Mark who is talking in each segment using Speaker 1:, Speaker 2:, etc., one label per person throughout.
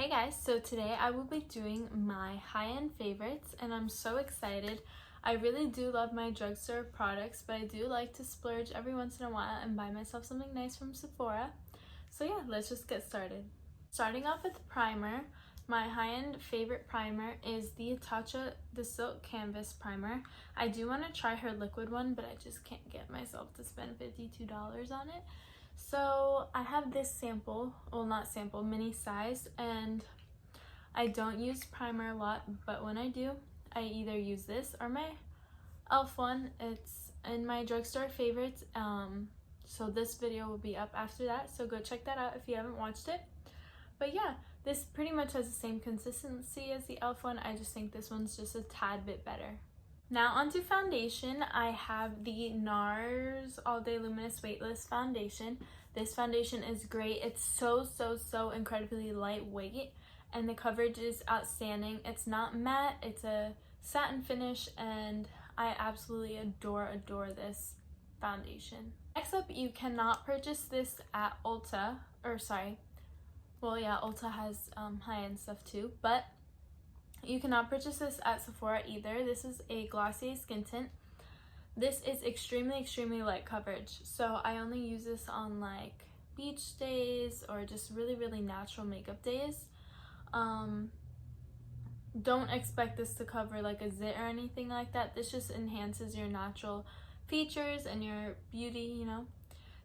Speaker 1: Hey guys, so today I will be doing my high-end favorites and I'm so excited. I really do love my drugstore products, but I do like to splurge every once in a while and buy myself something nice from Sephora. So yeah, let's just get started. Starting off with primer, my high-end favorite primer is the Tatcha the Silk Canvas Primer. I do want to try her liquid one, but I just can't get myself to spend $52 on it. So I have this sample, well not sample, mini size, and I don't use primer a lot, but when I do, I either use this or my e.l.f. one. It's in my drugstore favorites, so this video will be up after that, so go check that out if you haven't watched it. But yeah, this pretty much has the same consistency as the e.l.f. one. I just think this one's just a tad bit better. Now onto foundation, I have the NARS All Day Luminous Weightless Foundation. This foundation is great. It's so incredibly lightweight and the coverage is outstanding. It's not matte, it's a satin finish, and I absolutely adore this foundation. Next up, you cannot purchase this at Ulta, Ulta has high-end stuff too, but you cannot purchase this at Sephora either. This is a Glossier Skin Tint. This is extremely light coverage, so I only use this on like beach days or just really natural makeup days. Don't expect this to cover like a zit or anything like that. This just enhances your natural features and your beauty, you know.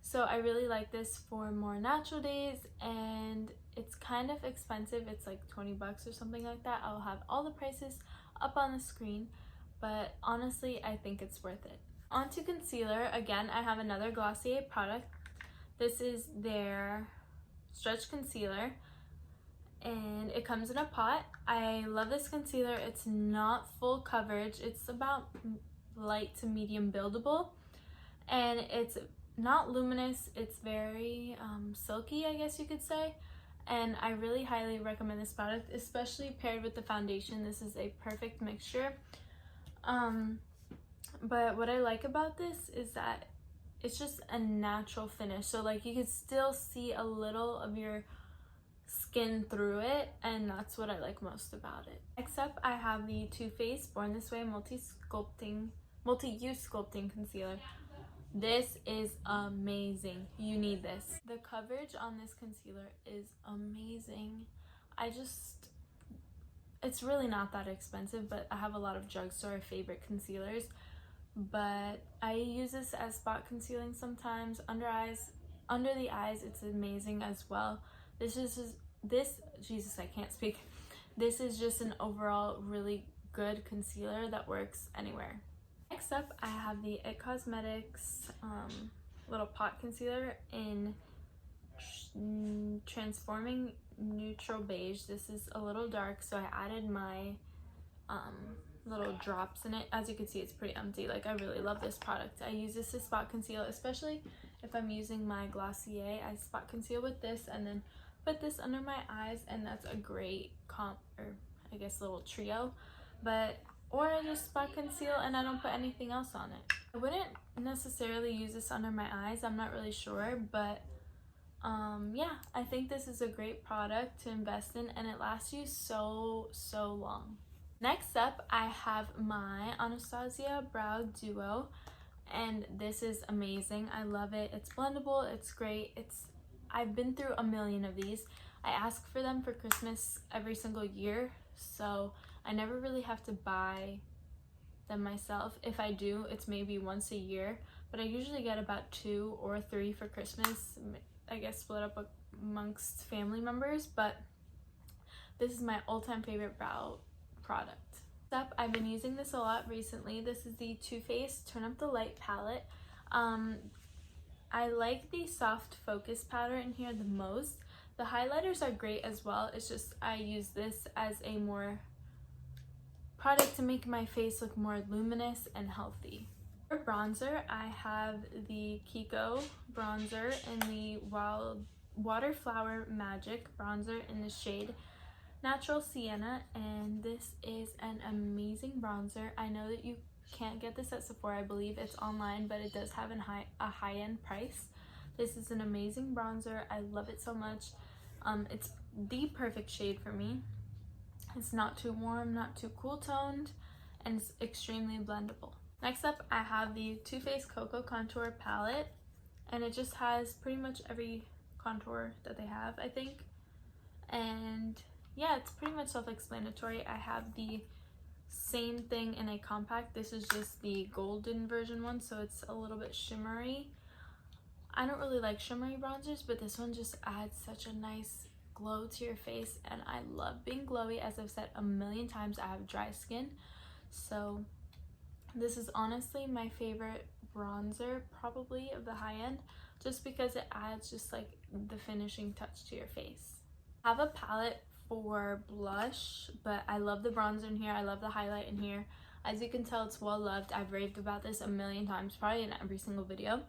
Speaker 1: So I really like this for more natural days, and it's kind of expensive. It's like 20 bucks or something like that. I'll have all the prices up on the screen, but honestly, I think it's worth it. Onto concealer. Again, I have another Glossier product. This is their Stretch Concealer, and it comes in a pot. I love this concealer. It's not full coverage. It's about light to medium buildable, and it's not luminous. It's very silky, I guess you could say, and I really highly recommend this product, especially paired with the foundation. This is a perfect mixture. But what I like about this is that it's just a natural finish, so like you can still see a little of your skin through it, and that's what I like most about it. Next up, I have the Too Faced Born This Way Multi-Use Sculpting Concealer. This is amazing. You need this. The coverage on this concealer is amazing. It's really not that expensive, but I have a lot of drugstore favorite concealers, but I use this as spot concealing sometimes. Under the eyes, it's amazing as well. Jesus, I can't speak. This is just an overall really good concealer that works anywhere. Next up, I have the IT Cosmetics little pot concealer in Transforming Neutral Beige. This is a little dark, so I added my little drops in it. As you can see, it's pretty empty. Like, I really love this product. I use this to spot conceal, especially if I'm using my Glossier. I spot conceal with this and then put this under my eyes, and that's a great little trio. Or I just spot conceal and I don't put anything else on it. I wouldn't necessarily use this under my eyes, I'm not really sure, but yeah, I think this is a great product to invest in, and it lasts you so long. Next up, I have my Anastasia Brow Duo, and this is amazing. I love it. It's blendable, it's great. I've been through a million of these. I ask for them for Christmas every single year, so I never really have to buy them myself. If I do, it's maybe once a year, but I usually get about 2 or 3 for Christmas, I guess split up amongst family members, but this is my all-time favorite brow product. Next up, I've been using this a lot recently. This is the Too Faced Turn Up the Light palette. I like the soft focus powder in here the most. The highlighters are great as well. It's just I use this as a more product to make my face look more luminous and healthy. For bronzer, I have the Kiko bronzer in the Waterflower Magic bronzer in the shade Natural Sienna, and this is an amazing bronzer. I know that you can't get this at Sephora. I believe it's online, but it does have a high-end price. This is an amazing bronzer. I love it so much. It's the perfect shade for me. It's not too warm, not too cool toned, and it's extremely blendable. Next up, I have the Too Faced Cocoa Contour Palette, and it just has pretty much every contour that they have, I think. And yeah, it's pretty much self-explanatory. I have the same thing in a compact. This is just the golden version one, so it's a little bit shimmery. I don't really like shimmery bronzers, but this one just adds such a nice glow to your face, and I love being glowy. As I've said a million times, I have dry skin, so this is honestly my favorite bronzer probably of the high end, just because it adds just like the finishing touch to your face. I have a palette for blush, but I love the bronzer in here. I love the highlight in here. As you can tell, it's well loved. I've raved about this a million times, probably in every single video.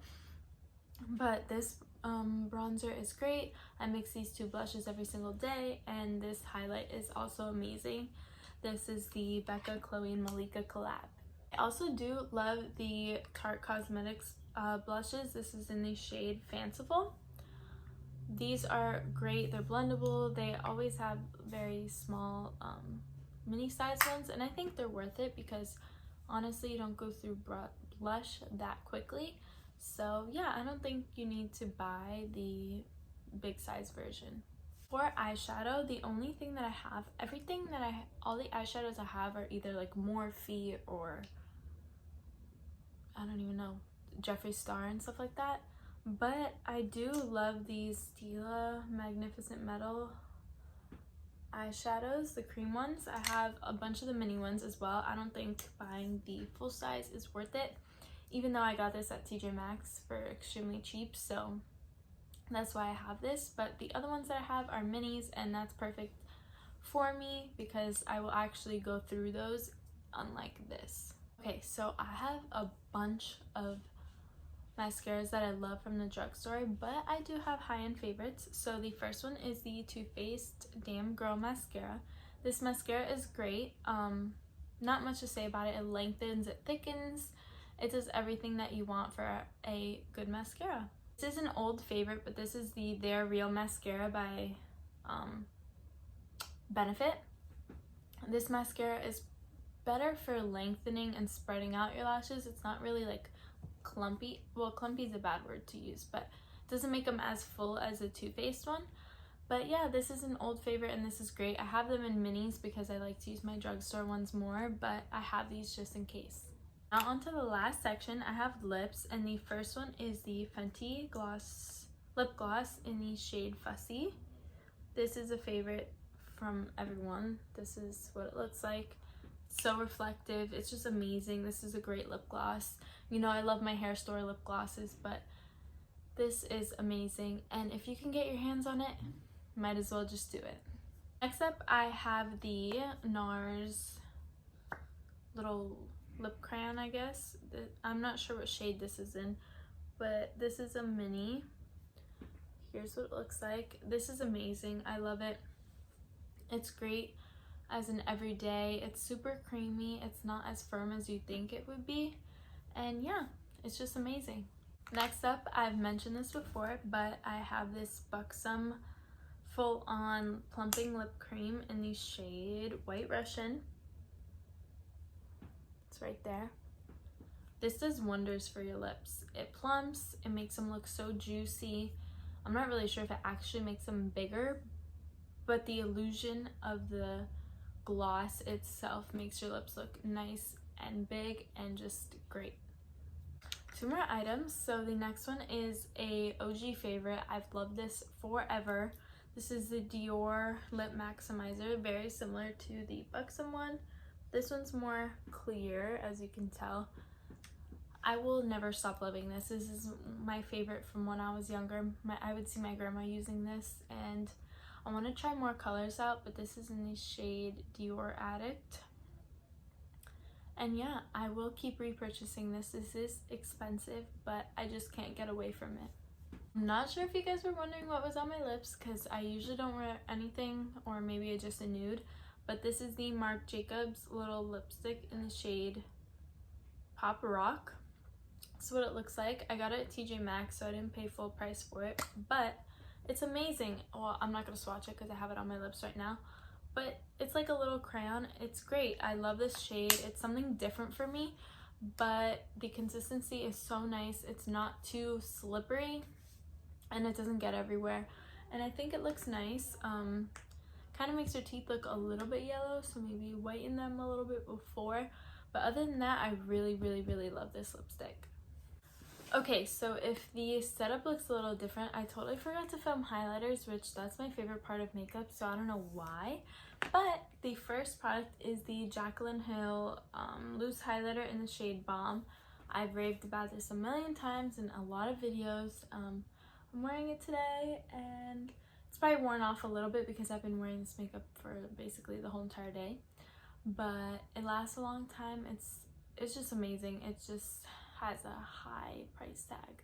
Speaker 1: But this bronzer is great. I mix these two blushes every single day, and this highlight is also amazing. This is the Becca, Chloe, and Malika collab. I also do love the Tarte Cosmetics blushes. This is in the shade Fanciful. These are great. They're blendable. They always have very small mini size ones, and I think they're worth it because honestly you don't go through blush that quickly. So yeah, I don't think you need to buy the big size version. For eyeshadow, the only thing that I have, all the eyeshadows I have are either like Morphe or I don't even know, Jeffree Star and stuff like that. But I do love these Stila Magnificent Metal eyeshadows, the cream ones. I have a bunch of the mini ones as well. I don't think buying the full size is worth it, even though I got this at TJ Maxx for extremely cheap, so that's why I have this. But the other ones that I have are minis, and that's perfect for me because I will actually go through those, unlike this. Okay, so I have a bunch of mascaras that I love from the drugstore, but I do have high-end favorites. So the first one is the Too Faced Damn Girl Mascara. This mascara is great. Not much to say about it. It lengthens, it thickens, it does everything that you want for a good mascara. This is an old favorite, but this is the They're Real Mascara by Benefit. This mascara is better for lengthening and spreading out your lashes. It's not really like clumpy. Well, clumpy is a bad word to use, but it doesn't make them as full as a Too Faced one. But yeah, this is an old favorite, and this is great. I have them in minis because I like to use my drugstore ones more, but I have these just in case. Now onto the last section, I have lips, and the first one is the Fenty lip gloss in the shade Fussy. This is a favorite from everyone. This is what it looks like. So reflective. It's just amazing. This is a great lip gloss. You know, I love my hair store lip glosses, but this is amazing, and if you can get your hands on it, might as well just do it. Next up, I have the NARS little lip crayon, I guess. I'm not sure what shade this is in, but this is a mini. Here's what it looks like. This is amazing. I love it. It's great as an everyday. It's super creamy. It's not as firm as you think it would be, and yeah, it's just amazing. Next up, I've mentioned this before, but I have this Buxom full-on plumping lip cream in the shade White Russian. It's right there. This does wonders for your lips. It plumps, it makes them look so juicy. I'm not really sure if it actually makes them bigger, but the illusion of the gloss itself makes your lips look nice and big and just great. Two more items. So the next one is a OG favorite. I've loved this forever. This is the Dior Lip Maximizer, very similar to the Buxom one. This one's more clear, as you can tell. I will never stop loving this. This is my favorite from when I was younger. I would see my grandma using this, and I want to try more colors out, but this is in the shade Dior Addict. And yeah, I will keep repurchasing this. This is expensive, but I just can't get away from it. I'm not sure if you guys were wondering what was on my lips, because I usually don't wear anything, or maybe it's just a nude, but this is the Marc Jacobs little lipstick in the shade Pop Rock. That's what it looks like. I got it at TJ Maxx, so I didn't pay full price for it, but It's amazing. Well, I'm not going to swatch it because I have it on my lips right now. But it's like a little crayon. It's great. I love this shade. It's something different for me. But the consistency is so nice. It's not too slippery. And it doesn't get everywhere. And I think it looks nice. Kind of makes your teeth look a little bit yellow. So maybe whiten them a little bit before. But other than that, I really, really, really love this lipstick. Okay, so if the setup looks a little different, I totally forgot to film highlighters, which that's my favorite part of makeup, so I don't know why. But the first product is the Jaclyn Hill loose highlighter in the shade Balm. I've raved about this a million times in a lot of videos. I'm wearing it today, and it's probably worn off a little bit because I've been wearing this makeup for basically the whole entire day. But it lasts a long time. It's just amazing. It just has a high price tag.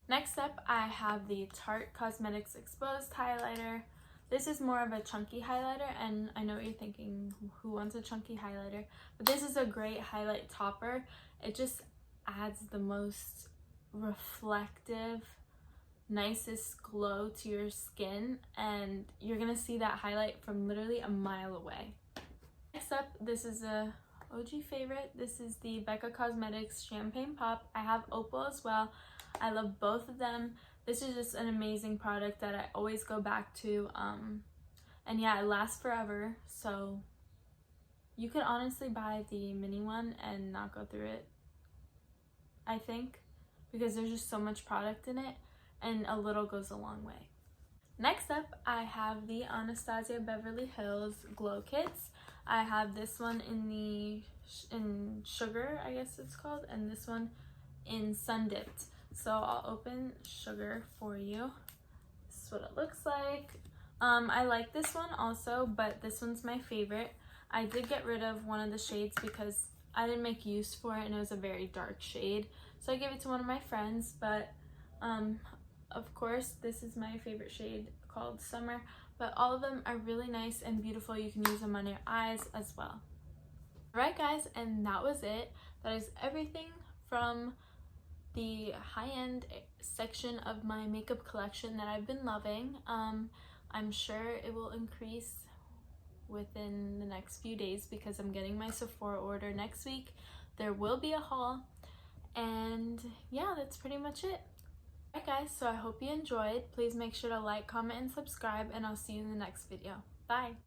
Speaker 1: Next up, I have the Tarte Cosmetics Exposed Highlighter. This is more of a chunky highlighter, and I know what you're thinking, who wants a chunky highlighter? But this is a great highlight topper. It just adds the most reflective, nicest glow to your skin, and you're gonna see that highlight from literally a mile away. Next up, this is a OG favorite. This is the Becca Cosmetics Champagne Pop. I have Opal as well. I love both of them. This is just an amazing product that I always go back to. And yeah, it lasts forever. So you could honestly buy the mini one and not go through it, I think, because there's just so much product in it, and a little goes a long way. Next up, I have the Anastasia Beverly Hills Glow Kits. I have this one in Sugar, I guess it's called, and this one in Sun Dipped. So I'll open Sugar for you. This is what it looks like. I like this one also, but this one's my favorite. I did get rid of one of the shades because I didn't make use for it, and it was a very dark shade. So I gave it to one of my friends, but of course, this is my favorite shade called Summer, but all of them are really nice and beautiful. You can use them on your eyes as well. Alright guys, and that was it. That is everything from the high-end section of my makeup collection that I've been loving. I'm sure it will increase within the next few days because I'm getting my Sephora order next week. There will be a haul, and yeah, that's pretty much it. Alright guys, so I hope you enjoyed. Please make sure to like, comment, and subscribe, and I'll see you in the next video. Bye!